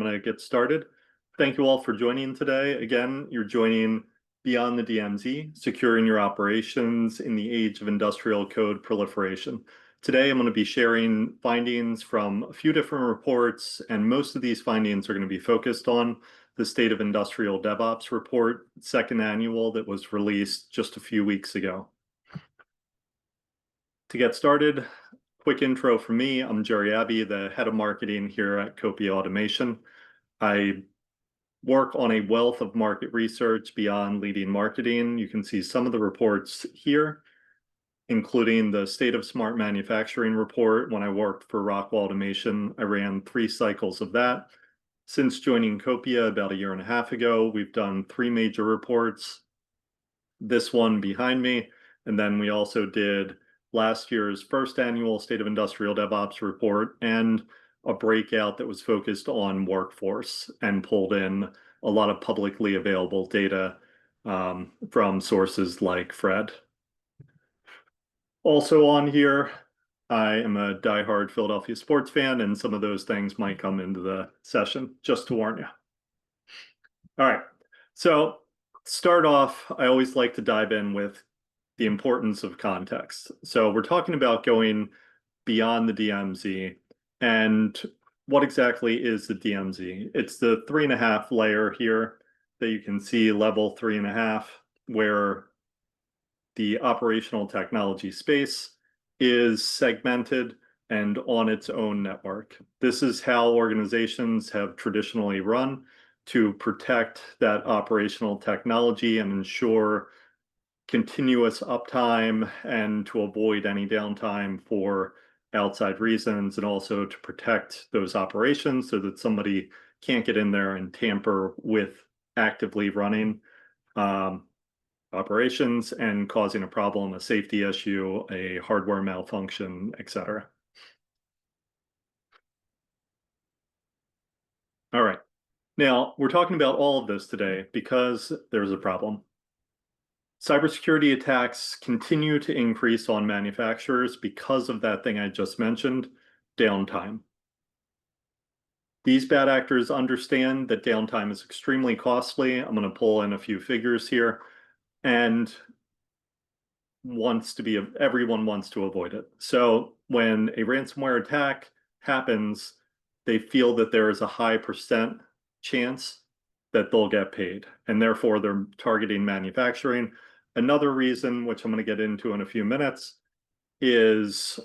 going to get started. Thank you all for joining today. Again, you're joining Beyond the DMZ, Securing Your Operations in the Age of Industrial Code Proliferation. Today, I'm going to be sharing findings from a few different reports, and most of these findings are going to be focused on the State of Industrial DevOps report, second annual, that was released just a few weeks ago. To get started, quick intro from me. I'm Gerry Abbey, the head of marketing here at Copia Automation. I work on a wealth of market research beyond leading marketing. You can see some of the reports here, including the State of Smart Manufacturing report. When I worked for Rockwell Automation, I ran 3 cycles of that. Since joining Copia about a year and a half ago, we've done 3 major reports. This one behind me, and then we also did last year's first annual State of Industrial DevOps report and a breakout that was focused on workforce and pulled in a lot of publicly available data from sources like Fred. Also on here, I am a diehard Philadelphia sports fan, and some of those things might come into the session, just to warn you. All right, so start off, I always like to dive in with the importance of context. So we're talking about going beyond the DMZ, and what exactly is the DMZ? It's the 3.5 layer here that you can see, level 3.5, where the operational technology space is segmented and on its own network. This is how organizations have traditionally run to protect that operational technology and ensure continuous uptime and to avoid any downtime for outside reasons, and also to protect those operations so that somebody can't get in there and tamper with actively running operations and causing a problem, a safety issue, a hardware malfunction, etc. All right. Now, we're talking about all of this today because there's a problem. Cybersecurity attacks continue to increase on manufacturers because of that thing I just mentioned, downtime. These bad actors understand that downtime is extremely costly. I'm going to pull in a few figures here, and everyone wants to avoid it. So when a ransomware attack happens, they feel that there is a high % chance that they'll get paid, and therefore they're targeting manufacturing. Another reason, which I'm going to get into in a few minutes, is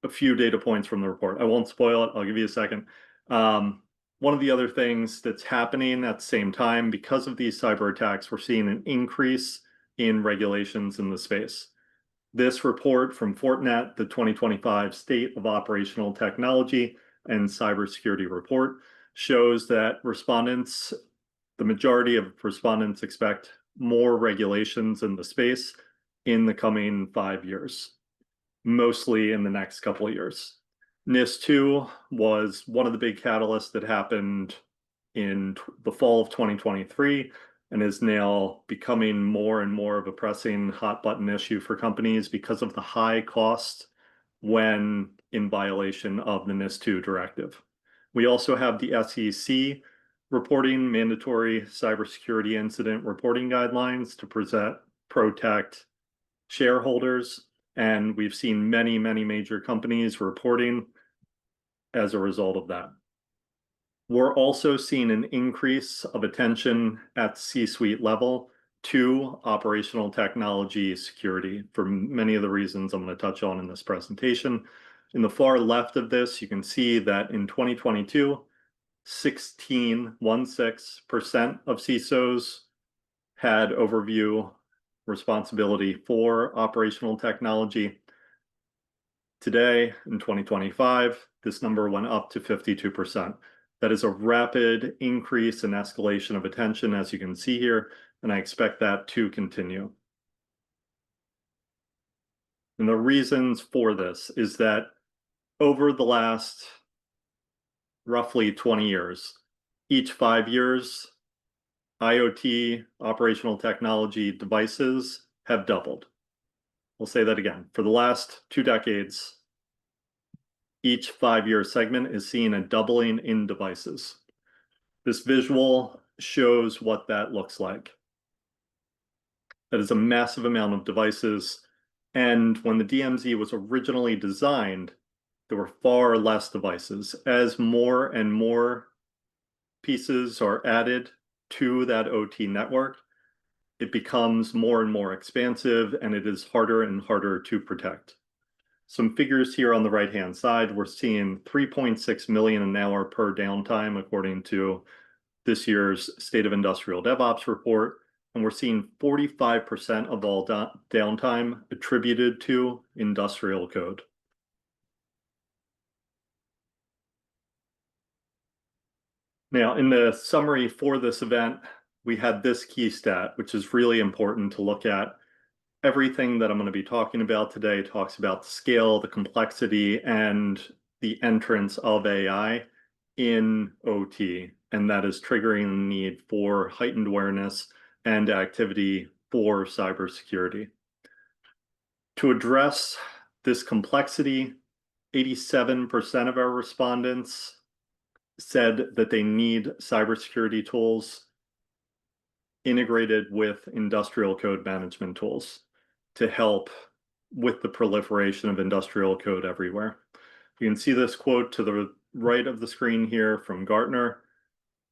a few data points from the report. I won't spoil it. I'll give you a second. One of the other things that's happening at the same time, because of these cyber attacks, we're seeing an increase in regulations in the space. This report from Fortinet, the 2025 State of Operational Technology and Cybersecurity report, shows that the majority of respondents expect more regulations in the space in the coming 5 years, mostly in the next couple of years. NIS2 was one of the big catalysts that happened in the fall of 2023 and is now becoming more and more of a pressing hot button issue for companies because of the high cost when in violation of the NIS2 directive. We also have the SEC reporting mandatory cybersecurity incident reporting guidelines to protect shareholders. And we've seen many, many major companies reporting as a result of that. We're also seeing an increase of attention at C-suite level to operational technology security for many of the reasons I'm going to touch on in this presentation. In the far left of this, you can see that in 2022, 16% of CISOs had overview responsibility for operational technology. Today, in 2025, this number went up to 52%. That is a rapid increase and escalation of attention, as you can see here, and I expect that to continue. And the reasons for this is that over the last roughly 20 years, each 5 years, IoT, operational technology devices, have doubled. We'll say that again. For the last 2 decades, each 5-year segment is seeing a doubling in devices. This visual shows what that looks like. That is a massive amount of devices. And when the DMZ was originally designed, there were far less devices. As more and more pieces are added to that OT network, it becomes more and more expansive, and it is harder and harder to protect. Some figures here on the right-hand side, we're seeing 3.6 million an hour per downtime, according to this year's State of Industrial DevOps report. And we're seeing 45% of all downtime attributed to industrial code. Now, in the summary for this event, we had this key stat, which is really important to look at. Everything that I'm going to be talking about today talks about the scale, the complexity, and the entrance of AI in OT, and that is triggering the need for heightened awareness and activity for cybersecurity. To address this complexity, 87% of our respondents said that they need cybersecurity tools integrated with industrial code management tools to help with the proliferation of industrial code everywhere. You can see this quote to the right of the screen here from Gartner.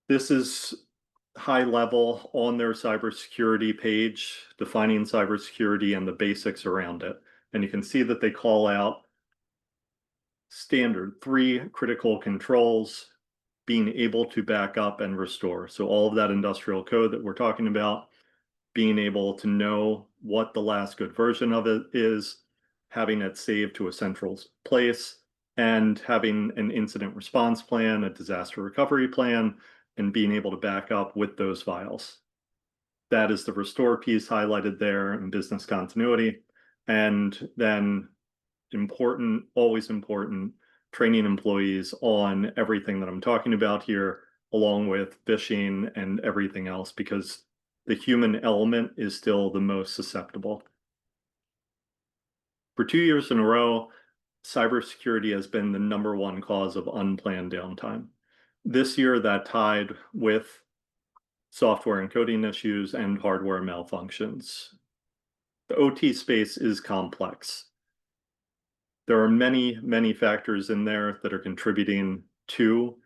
This is high level on their cybersecurity page, defining cybersecurity and the basics around it. And you can see that they call out standard 3 critical controls, being able to back up and restore. So all of that industrial code that we're talking about, being able to know what the last good version of it is, having it saved to a central place, and having an incident response plan, a disaster recovery plan, and being able to back up with those files. That is the restore piece highlighted there in business continuity. And then important, always important, training employees on everything that I'm talking about here, along with phishing and everything else, because the human element is still the most susceptible. For 2 years in a row, cybersecurity has been the #1 cause of unplanned downtime. This year, that tied with software and coding issues and hardware malfunctions. The OT space is complex. There are many, many factors in there that are contributing to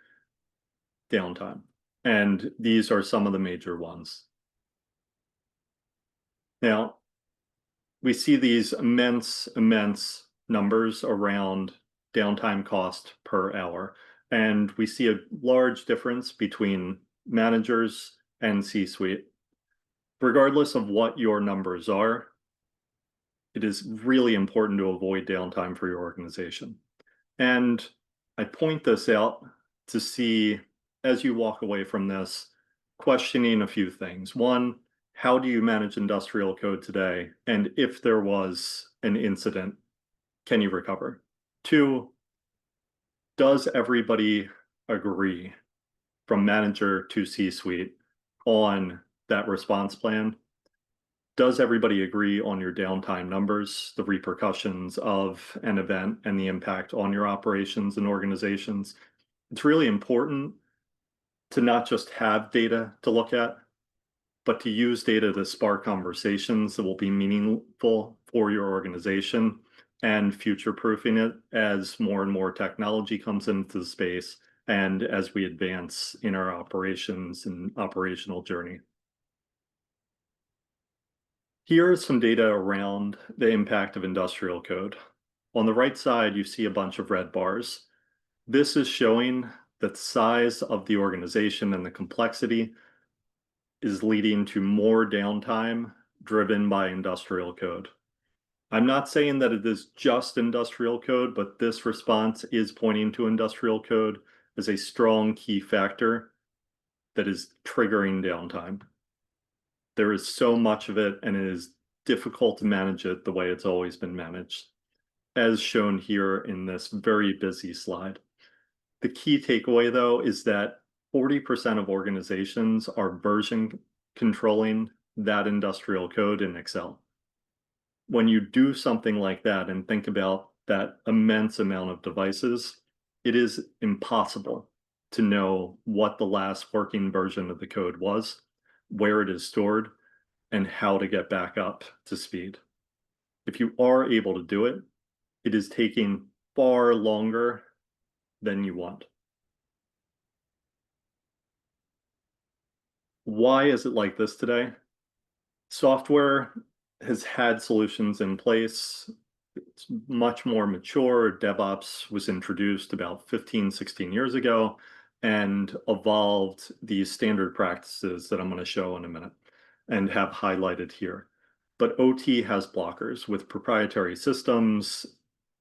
downtime, and these are some of the major ones. Now, we see these immense numbers around downtime cost per hour, and we see a large difference between managers and C-suite. Regardless of what your numbers are, it is really important to avoid downtime for your organization. And I point this out to see, as you walk away from this, questioning a few things. One, how do you manage industrial code today? And if there was an incident, can you recover? Two, does everybody agree from manager to C-suite on that response plan? Does everybody agree on your downtime numbers, the repercussions of an event, and the impact on your operations and organizations? It's really important to not just have data to look at, but to use data to spark conversations that will be meaningful for your organization and future-proofing it as more and more technology comes into the space and as we advance in our operations and operational journey. Here is some data around the impact of industrial code. On the right side, you see a bunch of red bars. This is showing that the size of the organization and the complexity is leading to more downtime driven by industrial code. I'm not saying that it is just industrial code, but this response is pointing to industrial code as a strong key factor that is triggering downtime. There is so much of it, and it is difficult to manage it the way it's always been managed, as shown here in this very busy slide. The key takeaway, though, is that 40% of organizations are version controlling that industrial code in Excel. When you do something like that and think about that immense amount of devices, it is impossible to know what the last working version of the code was, where it is stored, and how to get back up to speed. If you are able to do it, it is taking far longer than you want. Why is it like this today? Software has had solutions in place. It's much more mature. DevOps was introduced about 15, 16 years ago and evolved these standard practices that I'm going to show in a minute and have highlighted here. But OT has blockers with proprietary systems,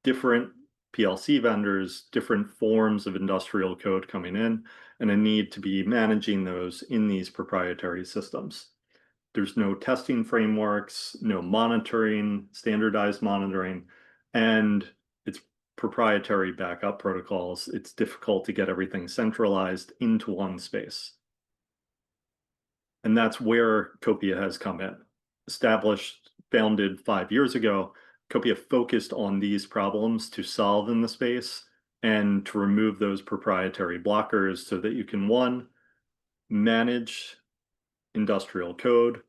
different PLC vendors, different forms of industrial code coming in, and a need to be managing those in these proprietary systems. There's no testing frameworks, no monitoring, standardized monitoring, and it's proprietary backup protocols. It's difficult to get everything centralized into one space. And that's where Copia has come in. Established, founded 5 years ago, Copia focused on these problems to solve in the space and to remove those proprietary blockers so that you can, one, manage industrial code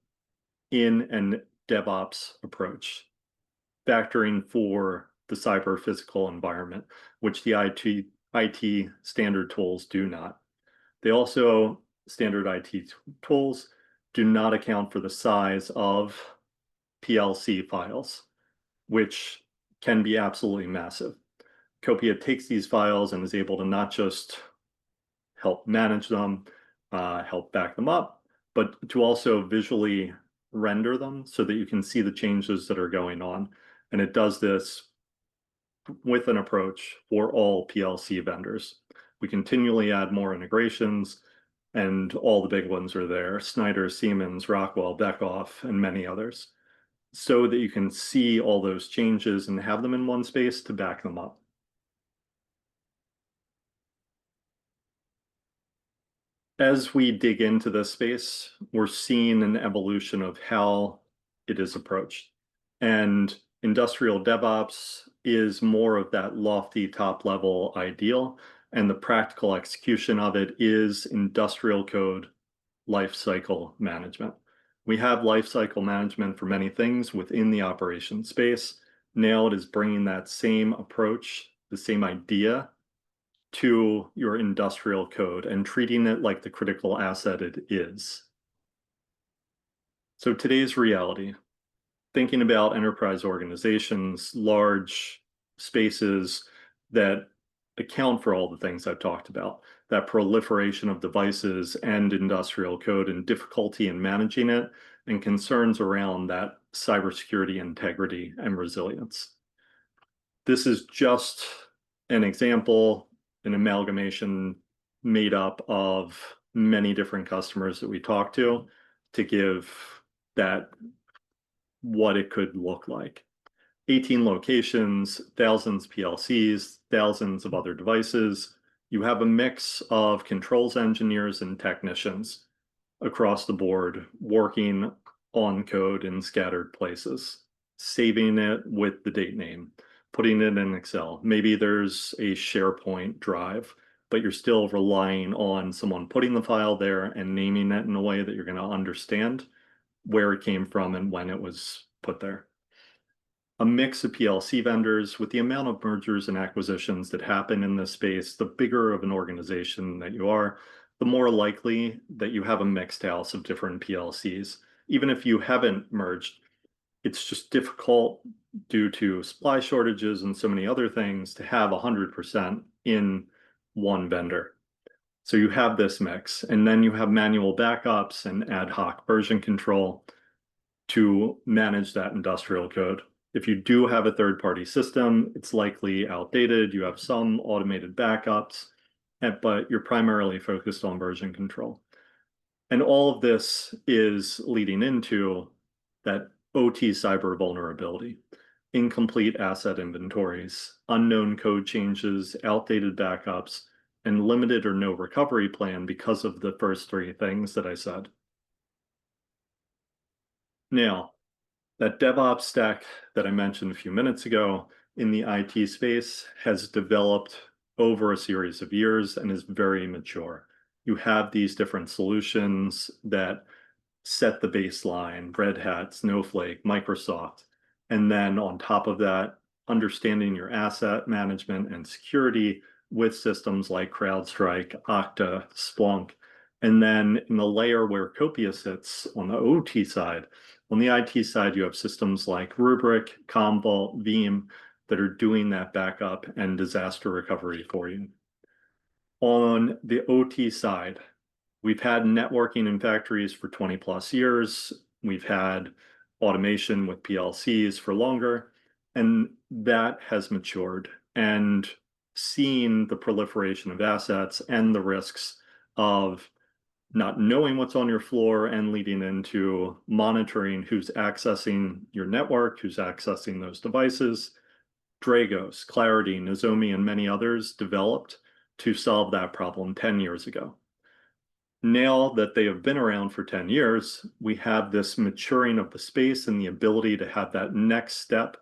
in an DevOps approach, factoring for the cyber physical environment, which the IT standard tools do not. They also, standard IT tools, do not account for the size of PLC files, which can be absolutely massive. Copia takes these files and is able to not just help manage them, help back them up, but to also visually render them so that you can see the changes that are going on. And it does this with an approach for all PLC vendors. We continually add more integrations, and all the big ones are there: Schneider, Siemens, Rockwell, Beckhoff, and many others, so that you can see all those changes and have them in one space to back them up. As we dig into this space, we're seeing an evolution of how it is approached. And industrial DevOps is more of that lofty top-level ideal, and the practical execution of it is industrial code lifecycle management. We have lifecycle management for many things within the operation space. Now it is bringing that same approach, the same idea, to your industrial code and treating it like the critical asset it is. So today's reality, thinking about enterprise organizations, large spaces that account for all the things I've talked about, that proliferation of devices and industrial code and difficulty in managing it, and concerns around that cybersecurity integrity and resilience. This is just an example, an amalgamation made up of many different customers that we talk to give that what it could look like. 18 locations, thousands PLCs, thousands of other devices. You have a mix of controls engineers and technicians across the board working on code in scattered places, saving it with the date name, putting it in Excel. Maybe there's a SharePoint drive, but you're still relying on someone putting the file there and naming it in a way that you're going to understand where it came from and when it was put there. A mix of PLC vendors. With the amount of mergers and acquisitions that happen in this space, the bigger of an organization that you are, the more likely that you have a mixed house of different PLCs. Even if you haven't merged, it's just difficult due to supply shortages and so many other things to have 100% in one vendor. So you have this mix, and then you have manual backups and ad hoc version control to manage that industrial code. If you do have a third-party system, it's likely outdated. You have some automated backups, but you're primarily focused on version control. And all of this is leading into that OT cyber vulnerability, incomplete asset inventories, unknown code changes, outdated backups, and limited or no recovery plan because of the first three things that I said. Now, that DevOps stack that I mentioned a few minutes ago in the IT space has developed over a series of years and is very mature. You have these different solutions that set the baseline, Red Hat, Snowflake, Microsoft, and then on top of that, understanding your asset management and security with systems like CrowdStrike, Okta, Splunk. And then in the layer where Copia sits on the OT side, on the IT side, you have systems like Rubrik, Commvault, Veeam that are doing that backup and disaster recovery for you. On the OT side, we've had networking in factories for 20 plus years. We've had automation with PLCs for longer, and that has matured. And seeing the proliferation of assets and the risks of not knowing what's on your floor and leading into monitoring who's accessing your network, who's accessing those devices, Dragos, Clarity, Nozomi, and many others developed to solve that problem 10 years ago. Now that they have been around for 10 years, we have this maturing of the space and the ability to have that next step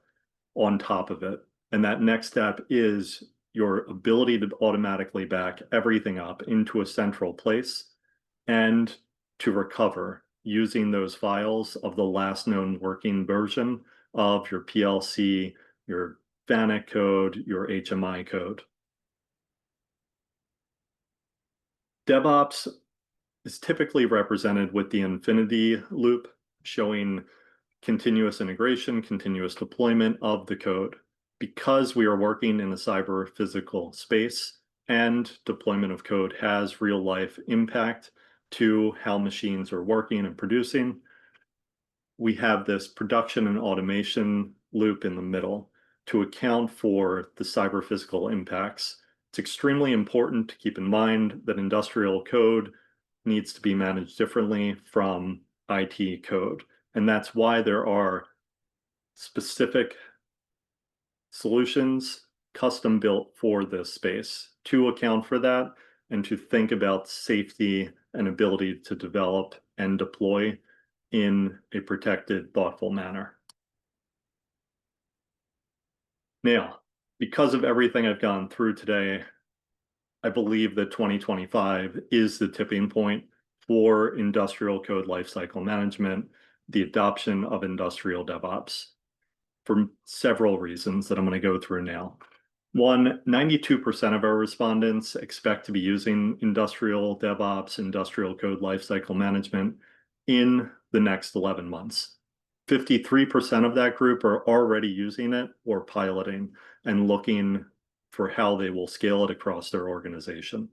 on top of it. And that next step is your ability to automatically back everything up into a central place and to recover using those files of the last known working version of your PLC, your FANUC code, your HMI code. DevOps is typically represented with the infinity loop, showing continuous integration, continuous deployment of the code. Because we are working in a cyber physical space and deployment of code has real life impact to how machines are working and producing, we have this production and automation loop in the middle to account for the cyber physical impacts. It's extremely important to keep in mind that industrial code needs to be managed differently from IT code. And that's why there are specific solutions custom built for this space to account for that and to think about safety and ability to develop and deploy in a protected, thoughtful manner. Now, because of everything I've gone through today, I believe that 2025 is the tipping point for industrial code lifecycle management, the adoption of industrial DevOps, for several reasons that I'm going to go through now. One, 92% of our respondents expect to be using industrial DevOps, industrial code lifecycle management in the next 11 months. 53% of that group are already using it or piloting and looking for how they will scale it across their organization.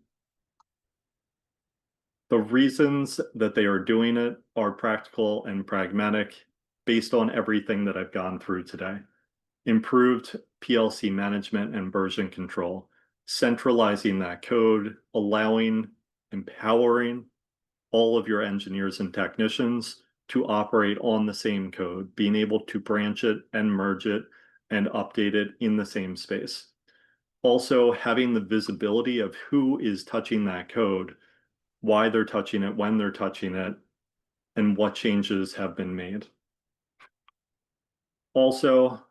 The reasons that they are doing it are practical and pragmatic based on everything that I've gone through today. Improved PLC management and version control, centralizing that code, allowing, empowering all of your engineers and technicians to operate on the same code, being able to branch it and merge it and update it in the same space. Also, having the visibility of who is touching that code, why they're touching it, when they're touching it, and what changes have been made. Also,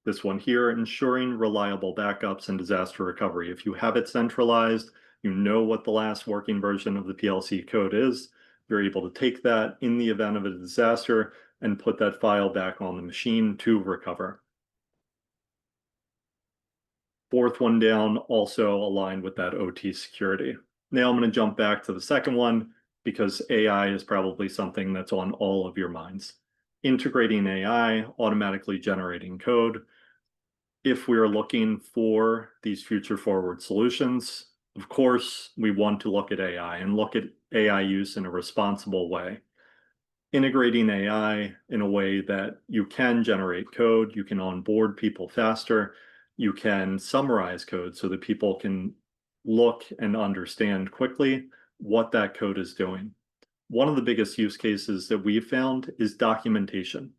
this one here, ensuring reliable backups and disaster recovery. If you have it centralized, you know what the last working version of the PLC code is. You're able to take that in the event of a disaster and put that file back on the machine to recover. Fourth one down, also aligned with that OT security. Now I'm going to jump back to the second one because AI is probably something that's on all of your minds. Integrating AI, automatically generating code. If we're looking for these future forward solutions, of course, we want to look at AI and look at AI use in a responsible way. Integrating AI in a way that you can generate code, you can onboard people faster, you can summarize code so that people can look and understand quickly what that code is doing. One of the biggest use cases that we've found is documentation.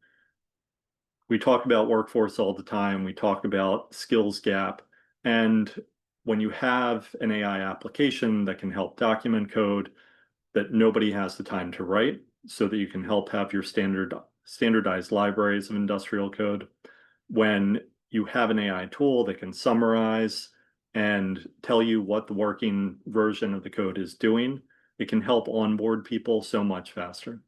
We talk about workforce all the time. We talk about skills gap. And when you have an AI application that can help document code that nobody has the time to write so that you can help have your standardized libraries of industrial code, when you have an AI tool that can summarize and tell you what the working version of the code is doing. It can help onboard people so much faster.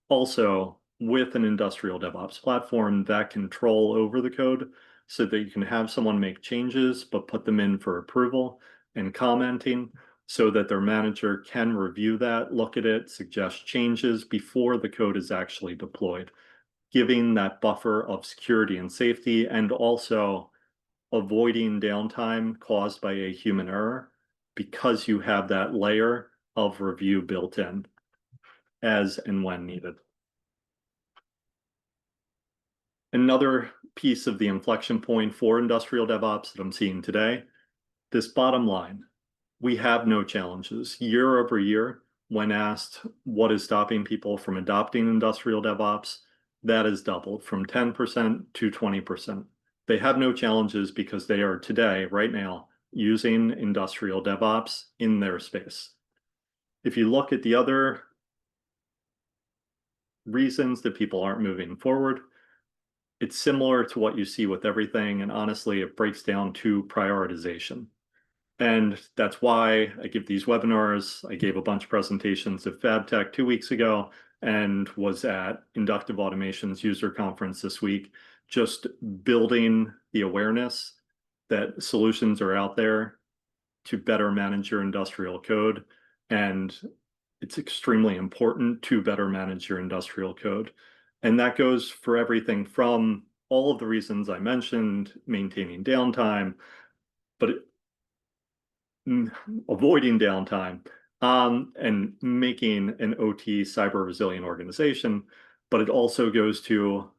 Also, with an industrial DevOps platform, that control over the code so that you can have someone make changes, but put them in for approval and commenting so that their manager can review that, look at it, suggest changes before the code is actually deployed, giving that buffer of security and safety, and also avoiding downtime caused by a human error because you have that layer of review built in as and when needed. Another piece of the inflection point for industrial DevOps that I'm seeing today, this bottom line, we have no challenges. Year over year, when asked what is stopping people from adopting industrial DevOps, that has doubled from 10% to 20%. They have no challenges because they are today, right now, using industrial DevOps in their space. If you look at the other reasons that people aren't moving forward, it's similar to what you see with everything, and honestly, it breaks down to prioritization. And that's why I give these webinars. I gave a bunch of presentations at FabTech 2 weeks ago and was at Inductive Automation's user conference this week, just building the awareness that solutions are out there to better manage your industrial code. And it's extremely important to better manage your industrial code. And that goes for everything from all of the reasons I mentioned, maintaining downtime, but avoiding downtime, and making an OT cyber resilient organization. But it also goes to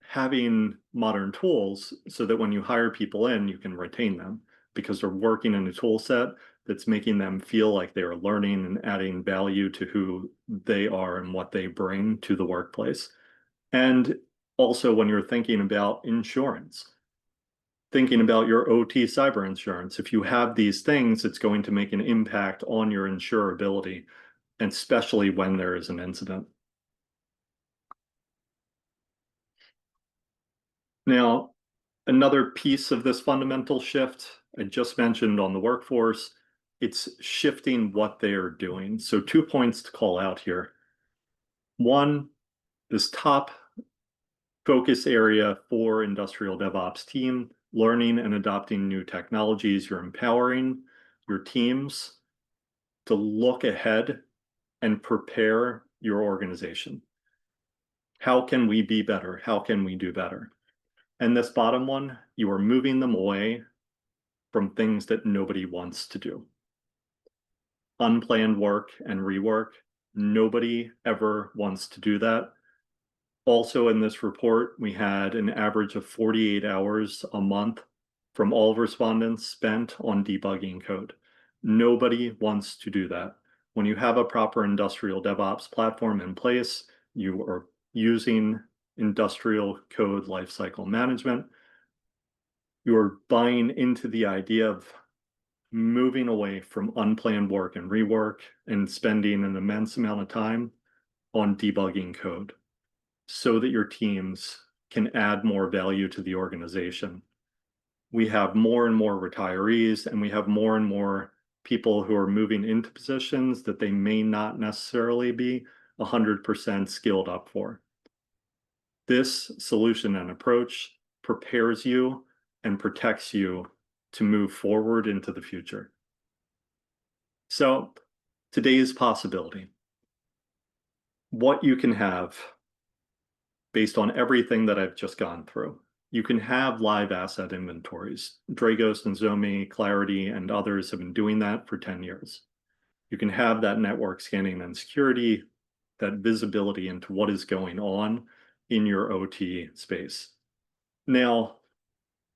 having modern tools so that when you hire people in, you can retain them because they're working in a tool set that's making them feel like they are learning and adding value to who they are and what they bring to the workplace. And also when you're thinking about insurance, thinking about your OT cyber insurance, if you have these things, it's going to make an impact on your insurability, and especially when there is an incident. Now, another piece of this fundamental shift I just mentioned on the workforce, it's shifting what they are doing. So 2 points to call out here. One, this top focus area for industrial DevOps team, learning and adopting new technologies. You're empowering your teams to look ahead and prepare your organization. How can we be better? How can we do better? And this bottom one, you are moving them away from things that nobody wants to do. Unplanned work and rework. Nobody ever wants to do that. Also in this report, we had an average of 48 hours a month from all respondents spent on debugging code. Nobody wants to do that. When you have a proper industrial DevOps platform in place, you are using industrial code lifecycle management. You're buying into the idea of moving away from unplanned work and rework and spending an immense amount of time on debugging code so that your teams can add more value to the organization. We have more and more retirees, and we have more and more people who are moving into positions that they may not necessarily be 100% skilled up for. This solution and approach prepares you and protects you to move forward into the future. So today's possibility, what you can have based on everything that I've just gone through. You can have live asset inventories. Dragos and Zomi, Clarity, and others have been doing that for 10 years. You can have that network scanning and security, that visibility into what is going on in your OT space. Now,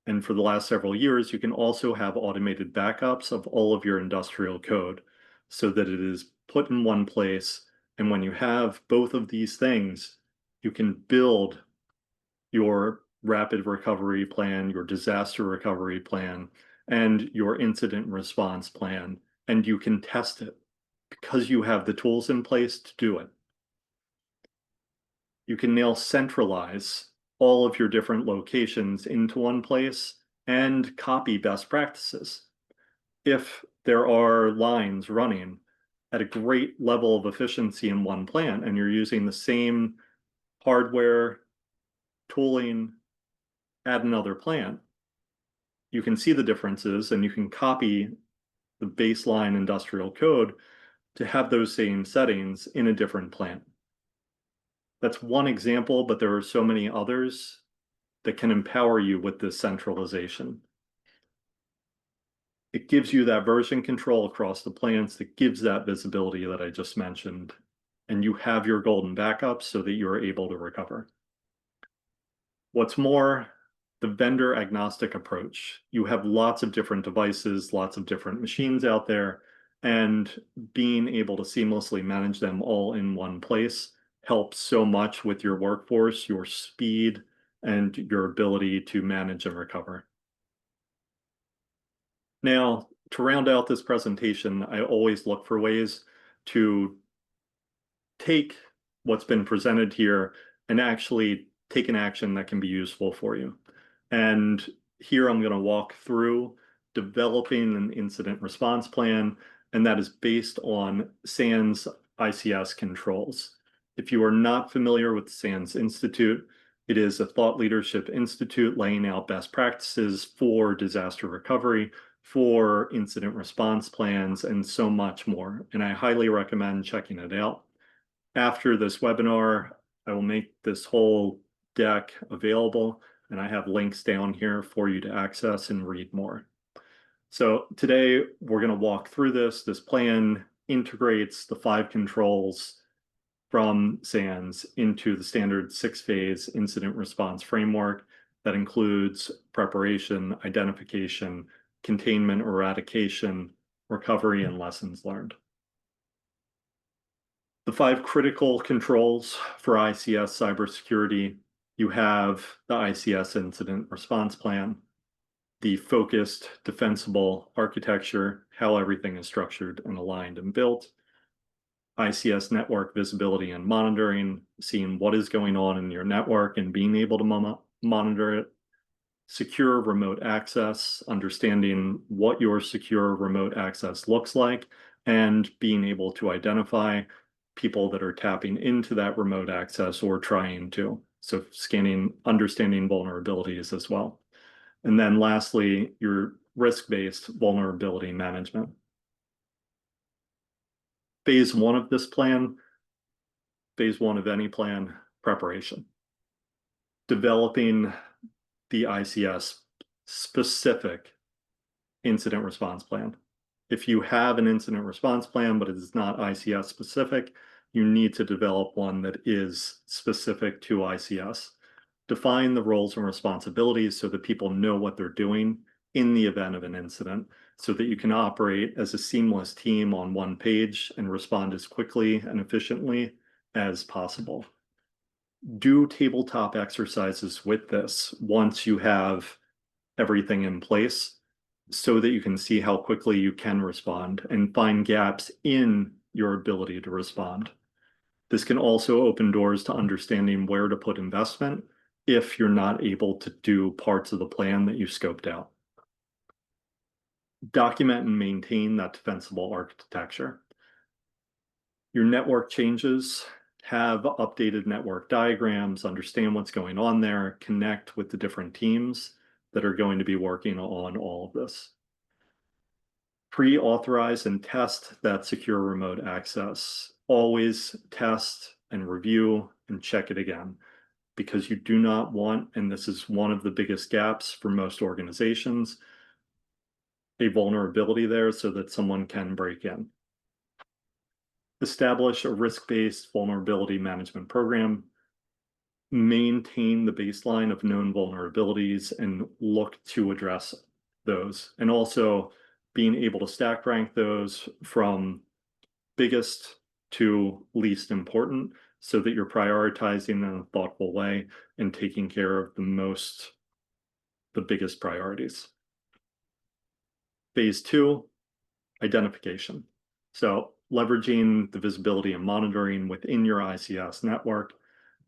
and for the last several years, you can also have automated backups of all of your industrial code so that it is put in one place. And when you have both of these things, you can build your rapid recovery plan, your disaster recovery plan, and your incident response plan, and you can test it because you have the tools in place to do it. You can now centralize all of your different locations into one place and copy best practices. If there are lines running at a great level of efficiency in one plant and you're using the same hardware, tooling at another plant, you can see the differences and you can copy the baseline industrial code to have those same settings in a different plant. That's one example, but there are so many others that can empower you with this centralization. It gives you that version control across the plants that gives that visibility that I just mentioned, and you have your golden backups so that you're able to recover. What's more, the vendor agnostic approach. You have lots of different devices, lots of different machines out there, and being able to seamlessly manage them all in one place helps so much with your workforce, your speed, and your ability to manage and recover. Now, to round out this presentation, I always look for ways to take what's been presented here and actually take an action that can be useful for you. And here I'm going to walk through developing an incident response plan, and that is based on SANS ICS controls. If you are not familiar with the SANS Institute, it is a thought leadership institute laying out best practices for disaster recovery, for incident response plans, and so much more. And I highly recommend checking it out. After this webinar, I will make this whole deck available, and I have links down here for you to access and read more. So today we're going to walk through this. This plan integrates the 5 controls from SANS into the standard 6-phase incident response framework that includes preparation, identification, containment, eradication, recovery, and lessons learned. The 5 critical controls for ICS cybersecurity: you have the ICS incident response plan, the focused defensible architecture, how everything is structured and aligned and built, ICS network visibility and monitoring, seeing what is going on in your network and being able to monitor it, secure remote access, understanding what your secure remote access looks like, and being able to identify people that are tapping into that remote access or trying to. So scanning, understanding vulnerabilities as well. And then lastly, your risk-based vulnerability management. Phase 1 of this plan, phase 1 of any plan, preparation. Developing the ICS specific incident response plan. If you have an incident response plan, but it is not ICS specific, you need to develop one that is specific to ICS. Define the roles and responsibilities so that people know what they're doing in the event of an incident, so that you can operate as a seamless team on one page and respond as quickly and efficiently as possible. Do tabletop exercises with this once you have everything in place so that you can see how quickly you can respond and find gaps in your ability to respond. This can also open doors to understanding where to put investment if you're not able to do parts of the plan that you scoped out. Document and maintain that defensible architecture. Your network changes, have updated network diagrams, understand what's going on there, connect with the different teams that are going to be working on all of this. Pre-authorize and test that secure remote access. Always test and review and check it again, because you do not want, and this is one of the biggest gaps for most organizations, a vulnerability there so that someone can break in. Establish a risk-based vulnerability management program. Maintain the baseline of known vulnerabilities and look to address those. And also being able to stack rank those from biggest to least important so that you're prioritizing in a thoughtful way and taking care of the biggest priorities. Phase 2, identification. So leveraging the visibility and monitoring within your ICS network,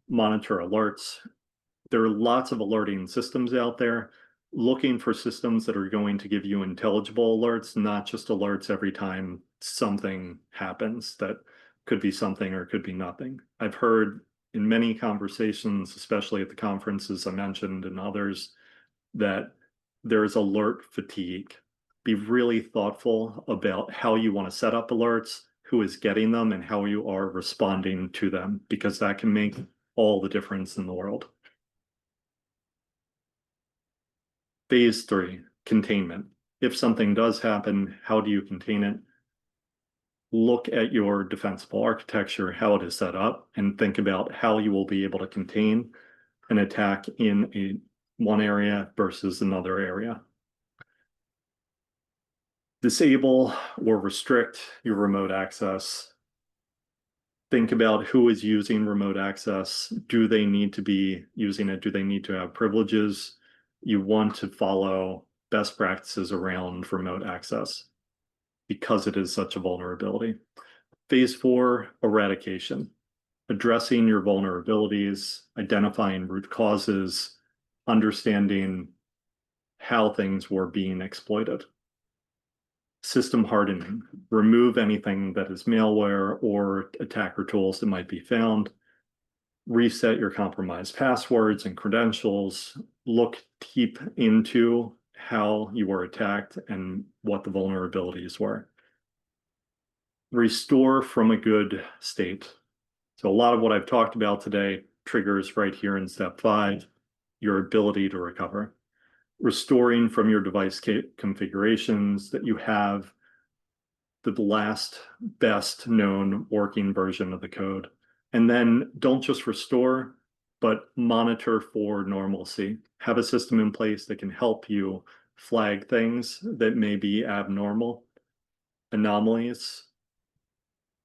monitor alerts. There are lots of alerting systems out there. looking for systems that are going to give you intelligible alerts, not just alerts every time something happens that could be something or could be nothing. I've heard in many conversations, especially at the conferences I mentioned and others, that there's alert fatigue. Be really thoughtful about how you want to set up alerts, who is getting them, and how you are responding to them, because that can make all the difference in the world. Phase 3, containment. If something does happen, how do you contain it? Look at your defensible architecture, how it is set up, and think about how you will be able to contain an attack in one area versus another area. Disable or restrict your remote access. Think about who is using remote access. Do they need to be using it? Do they need to have privileges? You want to follow best practices around remote access because it is such a vulnerability. Phase 4, eradication. Addressing your vulnerabilities, identifying root causes, understanding how things were being exploited. System hardening. Remove anything that is malware or attacker tools that might be found. Reset your compromised passwords and credentials. Look deep into how you were attacked and what the vulnerabilities were. Restore from a good state. So a lot of what I've talked about today triggers right here in step 5, your ability to recover. Restoring from your device configurations that you have the last best known working version of the code. And then don't just restore, but monitor for normalcy. Have a system in place that can help you flag things that may be abnormal, anomalies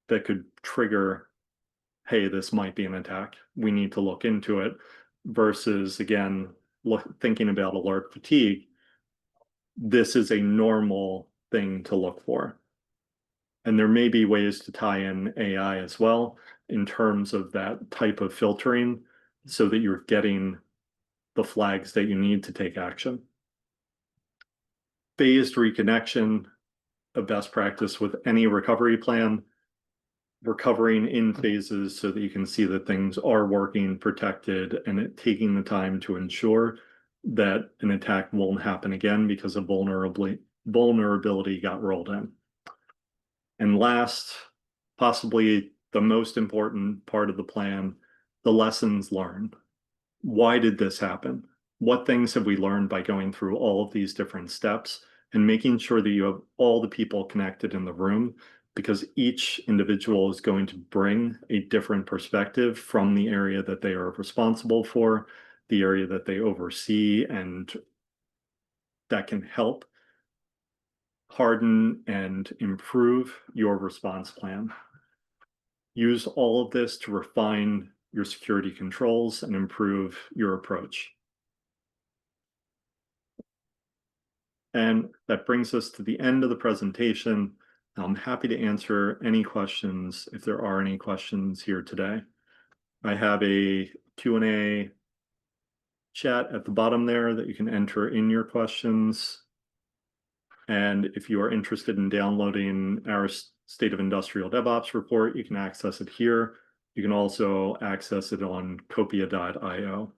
that could trigger, hey, this might be an attack. We need to look into it, versus, again, thinking about alert fatigue. This is a normal thing to look for. And there may be ways to tie in AI as well in terms of that type of filtering so that you're getting the flags that you need to take action. Phased reconnection, a best practice with any recovery plan. Recovering in phases so that you can see that things are working, protected, and taking the time to ensure that an attack won't happen again because a vulnerability got rolled in. And last, possibly the most important part of the plan, the lessons learned. Why did this happen? What things have we learned by going through all of these different steps and making sure that you have all the people connected in the room, because each individual is going to bring a different perspective from the area that they are responsible for, the area that they oversee, and that can help harden and improve your response plan. Use all of this to refine your security controls and improve your approach. And that brings us to the end of the presentation. I'm happy to answer any questions if there are any questions here today. I have a Q&A chat at the bottom there that you can enter in your questions. And if you are interested in downloading our State of Industrial DevOps report, you can access it here. You can also access it on copia.io.